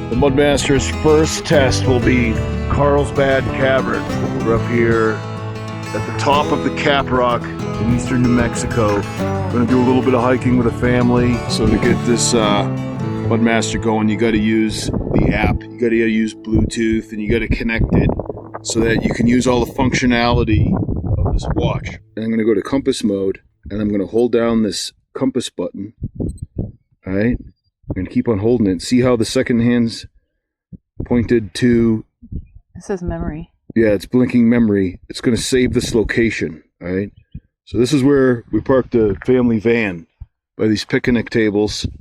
The Mudmaster's first test will be Carlsbad Caverns. We're up here at the top of the Cap Rock in eastern New Mexico. We're going to do a little bit of hiking with a family. So to get this Mudmaster going, you got to use the app. You got to use Bluetooth, and you got to connect it so that you can use all the functionality of this watch. And I'm going to go to compass mode, and I'm going to hold down this compass button. All right. I'm going to keep on holding it. See how the second hand's pointed to... It says memory. Yeah, it's blinking memory. It's going to save this location, all right? So this is where we parked the family van by these picnic tables. It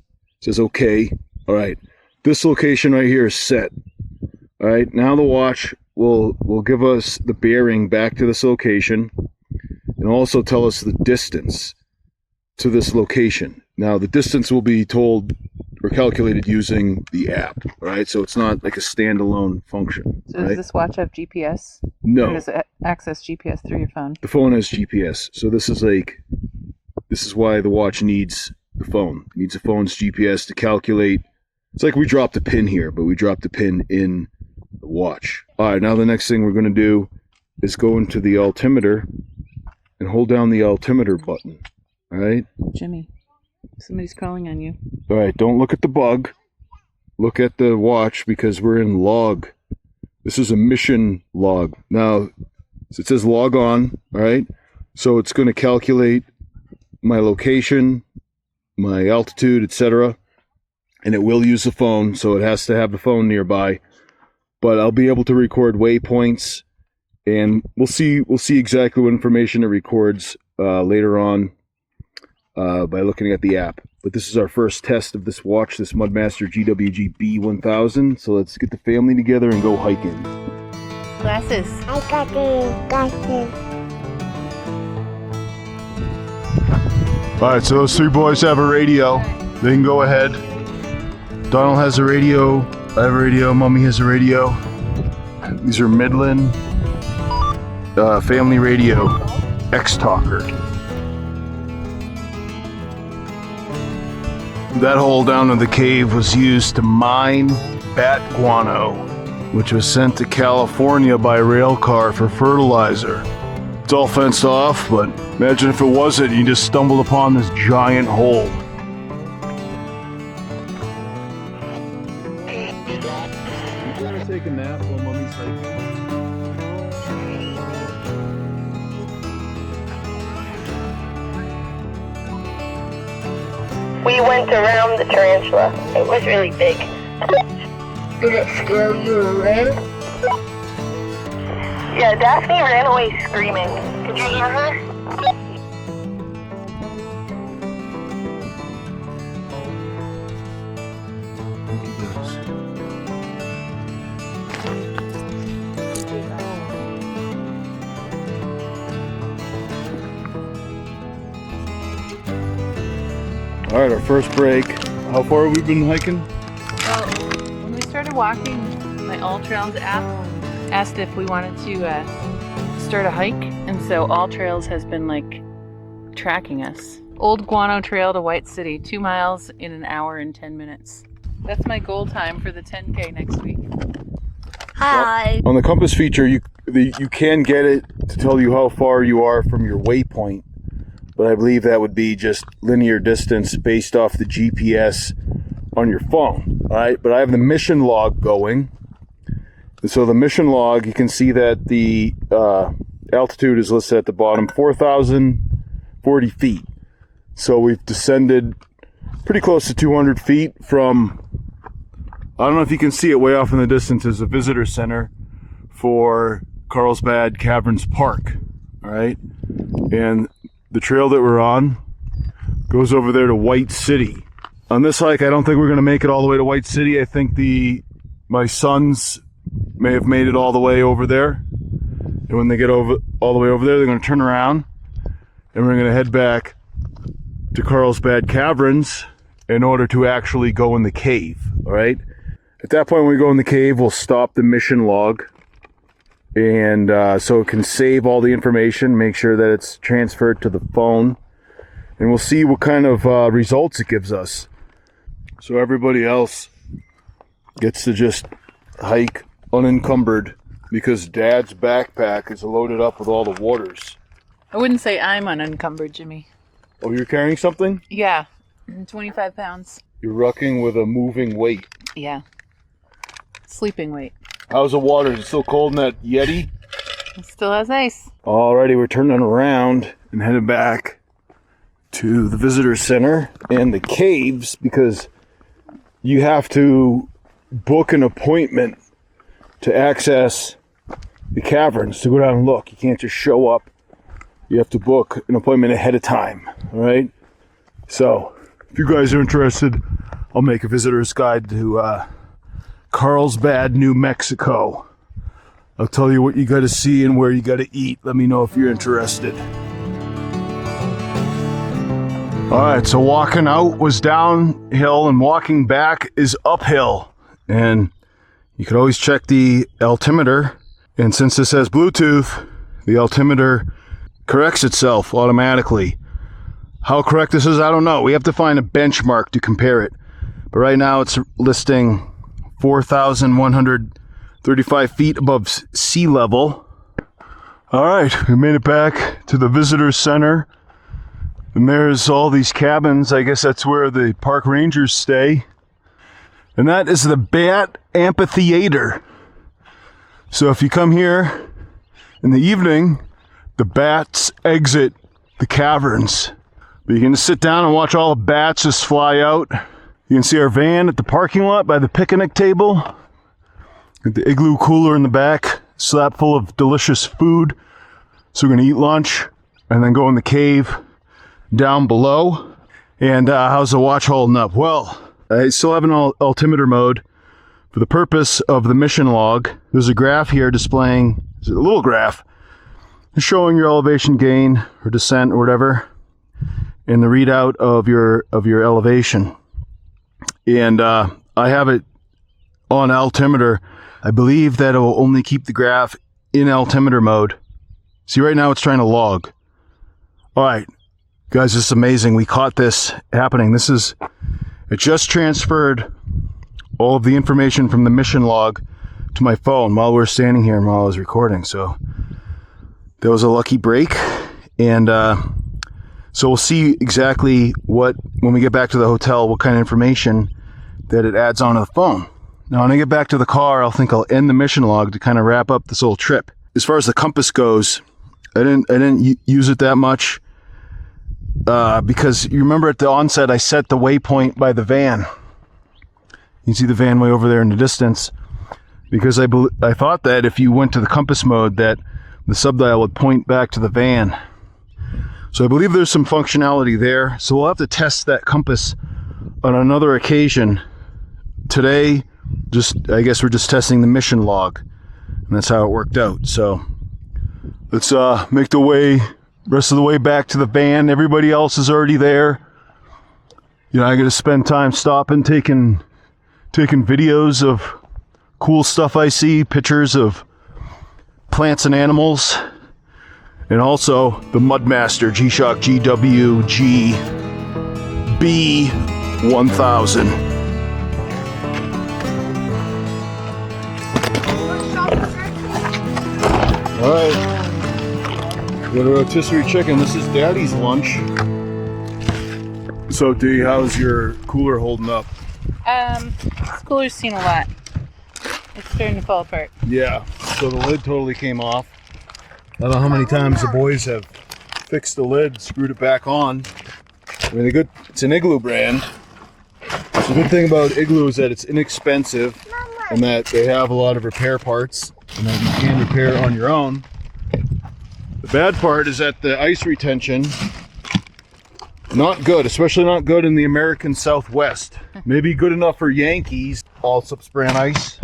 says, okay. All right. This location right here is set. All right. Now the watch will give us the bearing back to this location and also tell us the distance to this location. Now, the distance will be told or calculated using the app, all right? So it's not like a standalone function. So does this watch have GPS? No. Or does it access GPS through your phone? The phone has GPS. So this is why the watch needs the phone. It needs a phone's GPS to calculate. It's like we dropped a pin here, but we dropped a pin in the watch. All right, now the next thing we're going to do is go into the altimeter and hold down the altimeter button, all right? Jimmy, somebody's calling on you. All right, don't look at the bug. Look at the watch because we're in log. This is a mission log. Now, it says log on, all right? So it's going to calculate my location, my altitude, etc. And it will use the phone, so it has to have the phone nearby. But I'll be able to record waypoints, and we'll see exactly what information it records later on by looking at the app. But this is our first test of this watch, this Mudmaster GWG-B1000. So let's get the family together and go hiking. Glasses. I got the glasses. All right, so those three boys have a radio. They can go ahead. Donald has a radio. I have a radio. Mommy has a radio. These are Midland family radio X-Talker. That hole down in the cave was used to mine bat guano, which was sent to California by rail car for fertilizer. It's all fenced off, but imagine if it wasn't, you just stumbled upon this giant hole. You gonna take a nap while Mommy's hiking? We went around the tarantula. It was really big. Did it scare you away? Yeah, Daphne ran away screaming. Did you hear her? All right, our first break. How far have we been hiking? Well, when we started walking, my AllTrails app asked if we wanted to start a hike, and so AllTrails has been like tracking us. Old Guano Trail to White City, 2 miles in an hour and 10 minutes. That's my goal time for the 10K next week. Hi. On the compass feature, you can get it to tell you how far you are from your waypoint, but I believe that would be just linear distance based off the GPS on your phone. All right, but I have the mission log going. And so the mission log, you can see that the altitude is listed at the bottom, 4,040 feet. So we've descended pretty close to 200 feet from, I don't know if you can see it way off in the distance, is a visitor center for Carlsbad Caverns Park. All right, and the trail that we're on goes over there to White City. On this hike, I don't think we're going to make it all the way to White City. I think my sons may have made it all the way over there. And when they get all the way over there, they're going to turn around and we're going to head back to Carlsbad Caverns in order to actually go in the cave. All right. At that point, when we go in the cave, we'll stop the mission log. And so it can save all the information, make sure that it's transferred to the phone. And we'll see what kind of results it gives us. So everybody else gets to just hike unencumbered because Dad's backpack is loaded up with all the waters. I wouldn't say I'm unencumbered, Jimmy. Oh, you're carrying something? Yeah, 25 pounds. You're rucking with a moving weight. Yeah. Sleeping weight. How's the water? Is it still cold in that Yeti? It still has ice. Alrighty, we're turning around and headed back to the visitor center and the caves because you have to book an appointment to access the caverns, to go down and look. You can't just show up. You have to book an appointment ahead of time, all right? So, if you guys are interested, I'll make a visitor's guide to Carlsbad, New Mexico. I'll tell you what you got to see and where you got to eat. Let me know if you're interested. All right, so walking out was downhill and walking back is uphill. And you could always check the altimeter. And since this has Bluetooth, the altimeter corrects itself automatically. How correct this is, I don't know. We have to find a benchmark to compare it. But right now it's listing 4,135 feet above sea level. All right, we made it back to the visitor center. And there's all these cabins. I guess that's where the park rangers stay. And that is the Bat Amphitheater. So if you come here in the evening, the bats exit the caverns. But you can just sit down and watch all the bats just fly out. You can see our van at the parking lot by the picnic table. With the igloo cooler in the back, slap full of delicious food. So we're gonna eat lunch and then go in the cave down below. And how's the watch holding up? Well, I still have an altimeter mode for the purpose of the mission log. There's a graph here displaying, a little graph, showing your elevation gain or descent or whatever, and the readout of your elevation. And I have it on altimeter. I believe that it will only keep the graph in altimeter mode. See, right now it's trying to log. All right, guys, this is amazing. We caught this happening. It just transferred all of the information from the mission log to my phone while we were standing here and while I was recording. So that was a lucky break. And so we'll see exactly when we get back to the hotel, what kind of information that it adds onto the phone. Now, when I get back to the car, I'll end the mission log to kind of wrap up this whole trip. As far as the compass goes, I didn't use it that much because you remember at the onset, I set the waypoint by the van. You can see the van way over there in the distance because I thought that if you went to the compass mode that the subdial would point back to the van. So I believe there's some functionality there. So we'll have to test that compass on another occasion. Today, I guess we're just testing the mission log, and that's how it worked out. So let's make the rest of the way back to the van. Everybody else is already there. You know, I got to spend time stopping, taking videos of cool stuff I see, pictures of plants and animals, and also the MUDMASTer G-Shock GWG-B1000. All right, got a rotisserie chicken. This is Daddy's lunch. So, Dee, how's your cooler holding up? This cooler's seen a lot. It's starting to fall apart. Yeah, so the lid totally came off. I don't know how many times the boys have fixed the lid, screwed it back on. I mean, it's an Igloo brand. So the good thing about Igloo is that it's inexpensive and that they have a lot of repair parts and that you can repair on your own. The bad part is that the ice retention, not good, especially not good in the American Southwest. Maybe good enough for Yankees. All Sips brand ice.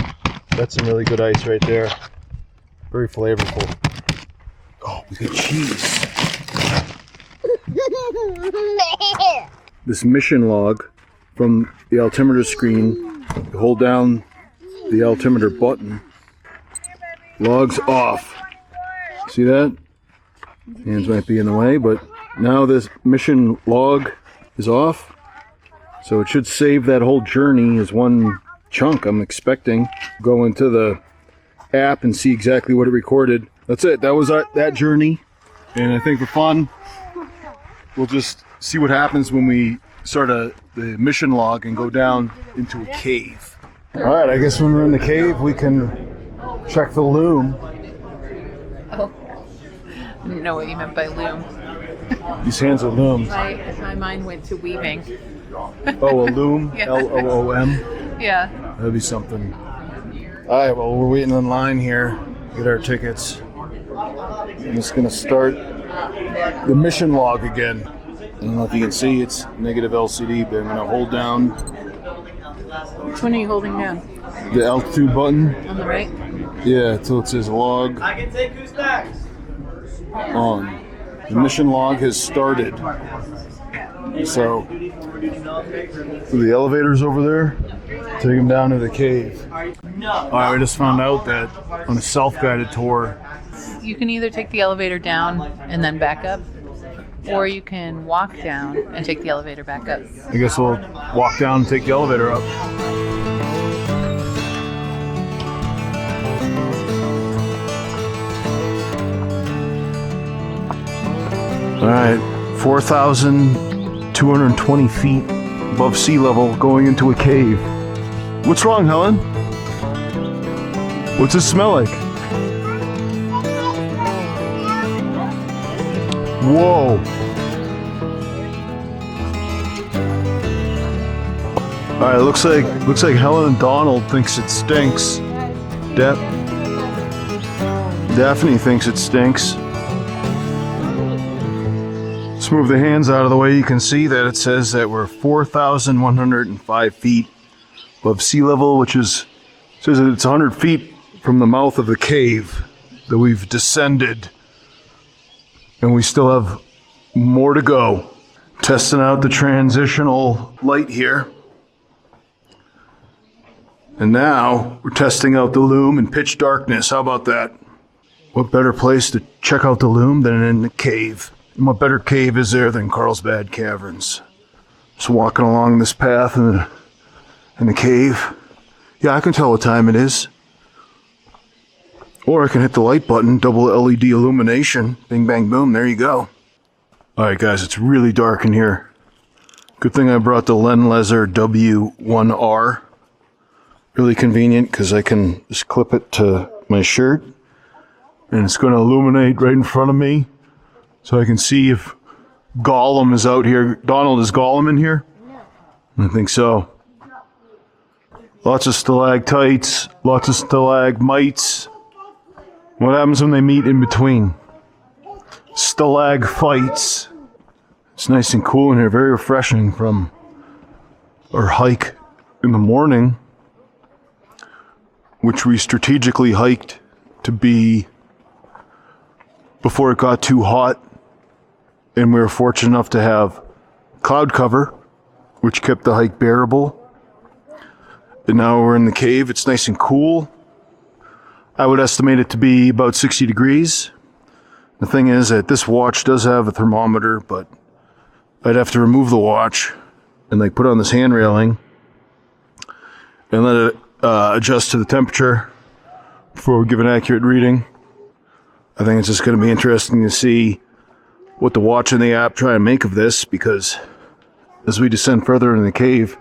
That's some really good ice right there. Very flavorful. Oh, we got cheese. This mission log from the altimeter screen, you hold down the altimeter button, logs off. See that? Hands might be in the way, but now this mission log is off. So it should save that whole journey as one chunk. I'm expecting go into the app and see exactly what it recorded. That's it. That was that journey. And I think for fun, we'll just see what happens when we start the mission log and go down into a cave. All right, I guess when we're in the cave, we can check the loom. Oh, I didn't know what you meant by loom. These hands are looms. My mind went to weaving. Oh, a loom? Yeah. L-O-O-M? Yeah. That'd be something. All right, well, we're waiting in line here, get our tickets. I'm just gonna start the mission log again. I don't know if you can see, it's negative LCD, but I'm gonna hold down Which one are you holding down? the altitude button. On the right? Yeah, until it says log I can take 2 stacks. on. The mission log has started. So, the elevator's over there. Take him down to the cave. All right, we just found out that on a self-guided tour, You can either take the elevator down and then back up, or you can walk down and take the elevator back up. I guess we'll walk down and take the elevator up. All right, 4,220 feet above sea level going into a cave. What's wrong, Helen? What's it smell like? Whoa. All right, looks like Helen and Donald thinks it stinks. Daphne thinks it stinks. Let's move the hands out of the way. You can see that it says that we're 4,105 feet above sea level, which says that it's 100 feet from the mouth of the cave that we've descended. And we still have more to go. Testing out the transitional light here. And now we're testing out the loom in pitch darkness. How about that? What better place to check out the loom than in the cave? And what better cave is there than Carlsbad Caverns? Just walking along this path in the cave. Yeah, I can tell what time it is. Or I can hit the light button, double LED illumination. Bing, bang, boom, there you go. All right, guys, it's really dark in here. Good thing I brought the Lenleser W1R. Really convenient because I can just clip it to my shirt and it's going to illuminate right in front of me so I can see if Gollum is out here. Donald, is Gollum in here? I think so. Lots of stalactites, lots of stalagmites. What happens when they meet in between? Stalagfights. It's nice and cool in here, very refreshing from our hike in the morning, which we strategically hiked to be before it got too hot, and we were fortunate enough to have cloud cover, which kept the hike bearable. And now we're in the cave. It's nice and cool. I would estimate it to be about 60 degrees. The thing is that this watch does have a thermometer, but I'd have to remove the watch and like put on this hand railing and let it adjust to the temperature before we give an accurate reading. I think it's just going to be interesting to see what the watch and the app try and make of this, because as we descend further in the cave,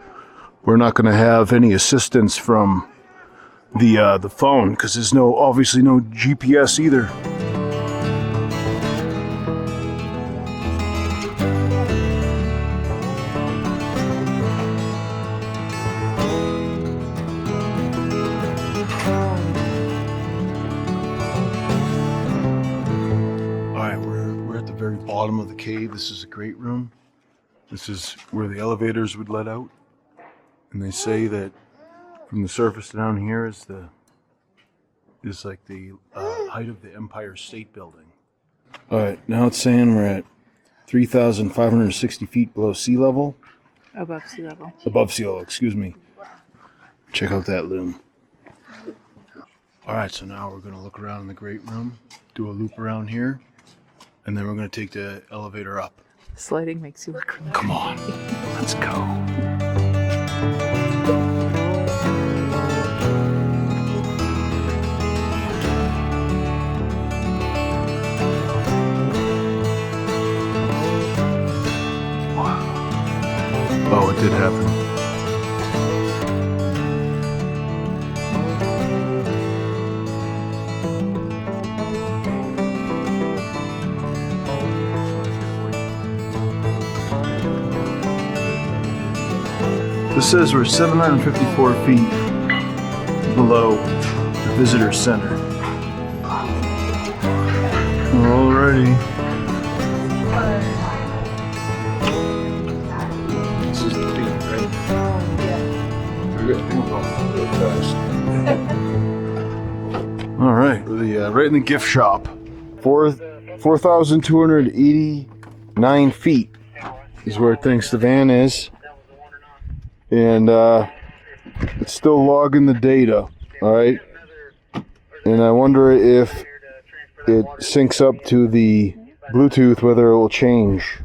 we're not going to have any assistance from the phone, because there's obviously no GPS either. Bottom of the cave. This is a great room. This is where the elevators would let out, and they say that from the surface down here is like the height of the Empire State Building. All right, now it's saying we're at 3,560 feet below sea level. Above sea level. Above sea level, excuse me. Check out that loom. All right, so now we're going to look around in the great room, do a loop around here, and then we're going to take the elevator up. Sliding makes you look really Come on, let's go. says we're 754 feet below the visitor center. Alrighty. This is the feet, right? We're getting going really fast. Alright, we're right in the gift shop. 4,289 feet is where it thinks the van is. And it's still logging the data, alright? And I wonder if it syncs up to the Bluetooth, whether it will change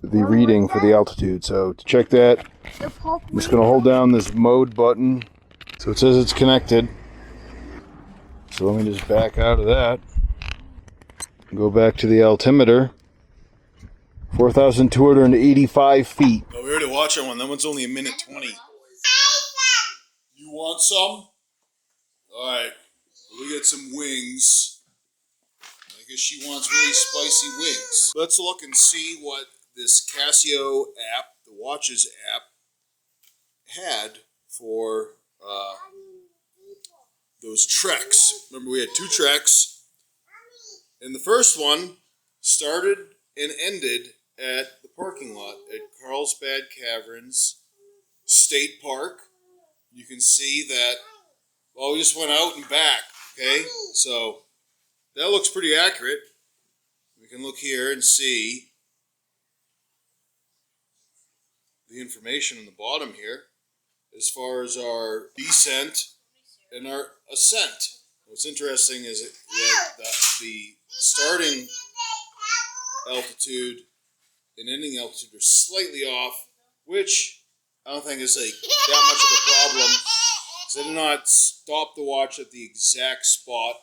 the reading for the altitude. So to check that, I'm just going to hold down this mode button. So it says it's connected. So let me just back out of that. Go back to the altimeter. 4,285 feet. Oh, we already watched that one. That one's only a minute 20. You want some? Alright. We get some wings. I guess she wants really spicy wings. Let's look and see what this Casio app, the Watches app, had for those treks. Remember, we had 2 treks. And the first one started and ended at the parking lot at Carlsbad Caverns State Park. You can see that, well, we just went out and back, okay? So that looks pretty accurate. We can look here and see the information on the bottom here as far as our descent and our ascent. What's interesting is that the starting altitude and ending altitude are slightly off, which I don't think is like that much of a problem, because I did not stop the watch at the exact spot.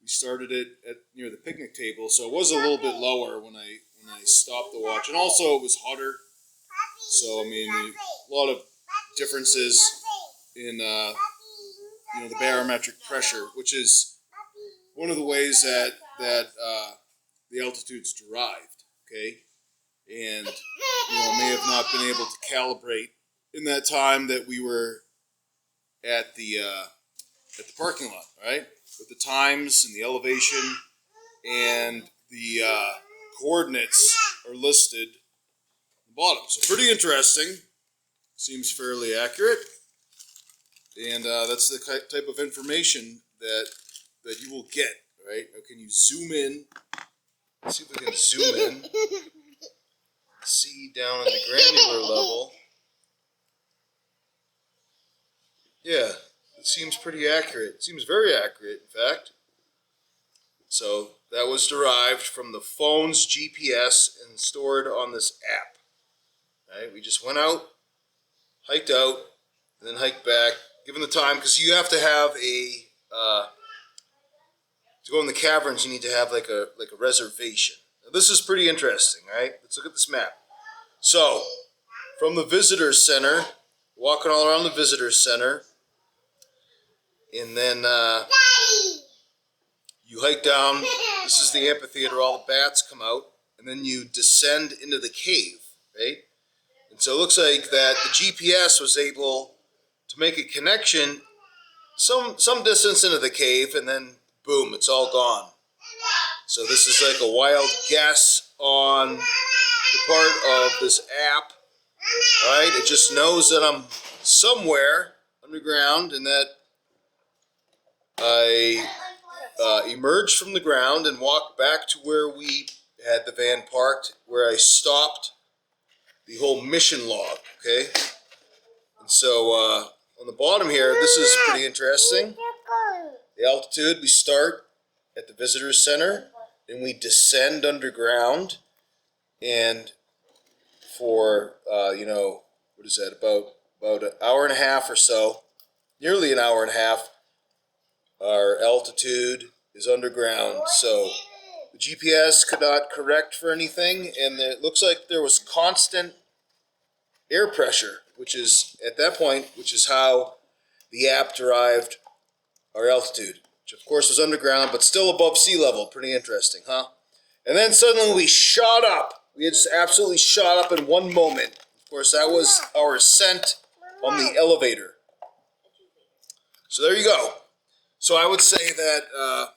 We started it at near the picnic table, so it was a little bit lower when I stopped the watch, and also it was hotter. So I mean, a lot of differences in the barometric pressure, which is one of the ways that the altitude's derived. Okay, and may have not been able to calibrate in that time that we were at the parking lot, right? With the times and the elevation and the coordinates are listed at the bottom. So pretty interesting. Seems fairly accurate. And that's the type of information that you will get, right? Now, can you zoom in? Let's see if we can zoom in. See down at the granular level. Yeah, it seems pretty accurate. It seems very accurate, in fact. So that was derived from the phone's GPS and stored on this app. Right? We just went out, hiked out, and then hiked back. Given the time, because you have to have a to go in the caverns, you need to have like a reservation. Now, this is pretty interesting, right? Let's look at this map. So, from the visitor center, walking all around the visitor center, and then you hike down. This is the amphitheater. All the bats come out, and then you descend into the cave, right? And so it looks like that the GPS was able to make a connection some distance into the cave, and then boom, it's all gone. So this is like a wild guess on the part of this app. All right, it just knows that I'm somewhere underground and that I emerged from the ground and walked back to where we had the van parked, where I stopped the whole mission log, okay? And so on the bottom here, this is pretty interesting. The altitude, we start at the visitor center, then we descend underground, and for, what is that, about an hour and a half or so, nearly an hour and a half, our altitude is underground. So the GPS could not correct for anything, and it looks like there was constant air pressure, which is, at that point, which is how the app derived our altitude, which of course was underground, but still above sea level. Pretty interesting, huh? And then suddenly we shot up. We had just absolutely shot up in one moment. Of course, that was our ascent on the elevator. So there you go. So I would say that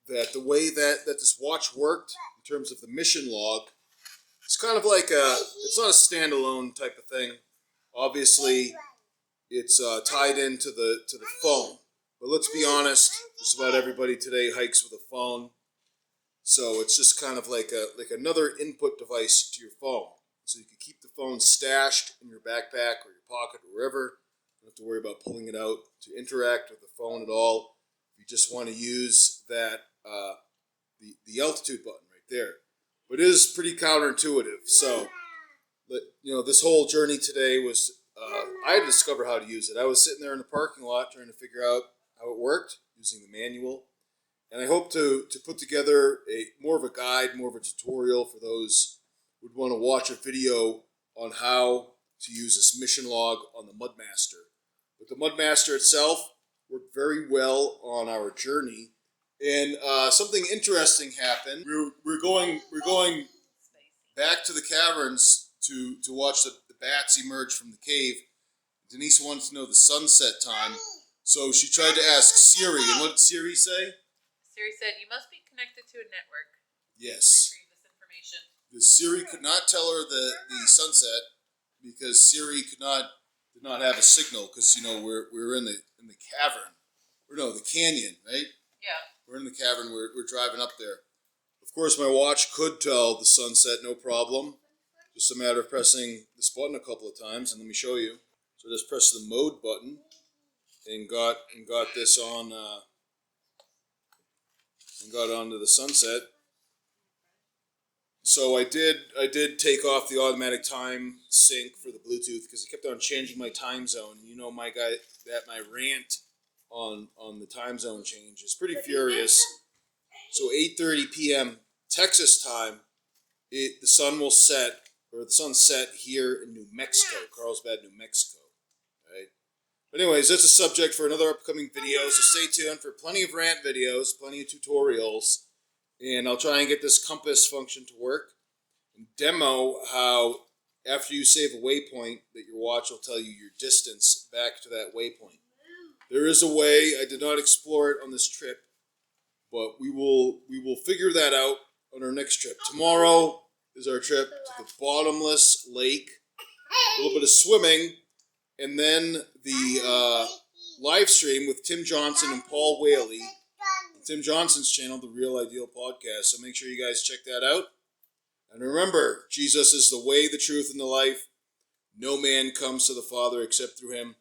that the way that this watch worked in terms of the mission log, it's kind of like it's not a standalone type of thing. Obviously, it's tied into the phone. But let's be honest, just about everybody today hikes with a phone. So it's just kind of like another input device to your phone. So you can keep the phone stashed in your backpack or your pocket or wherever. You don't have to worry about pulling it out to interact with the phone at all. You just want to use that the altitude button right there. But it is pretty counterintuitive. So, this whole journey today was I had to discover how to use it. I was sitting there in the parking lot trying to figure out how it worked using the manual. And I hope to put together more of a guide, more of a tutorial for those who would want to watch a video on how to use this mission log on the Mudmaster. But the Mudmaster itself worked very well on our journey. And something interesting happened. We're going back to the caverns to watch the bats emerge from the cave. Denise wants to know the sunset time, so she tried to ask Siri. And what did Siri say? Siri said, "You must be connected to a network." Yes. To retrieve this information. The Siri could not tell her the sunset because Siri did not have a signal because we're in the cavern, or no, the canyon, right? Yeah. We're in the cavern. We're driving up there. Of course, my watch could tell the sunset, no problem. Just a matter of pressing this button a couple of times, and let me show you. So just press the mode button, and got this on, and got onto the sunset. So I did take off the automatic time sync for the Bluetooth because it kept on changing my time zone. You know, my rant on the time zone change is pretty furious. So 8:30 p.m. Texas time, the sun will set, or the sun set here in New Mexico, Carlsbad, New Mexico. Right. But anyways, that's a subject for another upcoming video. So stay tuned for plenty of rant videos, plenty of tutorials, and I'll try and get this compass function to work and demo how after you save a waypoint that your watch will tell you your distance back to that waypoint. There is a way. I did not explore it on this trip, but we will figure that out on our next trip. Tomorrow is our trip to the bottomless lake, a little bit of swimming, and then the live stream with Tim Johnson and Paul Whaley, Tim Johnson's channel, The Real Ideal Podcast. So make sure you guys check that out. And remember, Jesus is the way, the truth, and the life. No man comes to the Father except through him.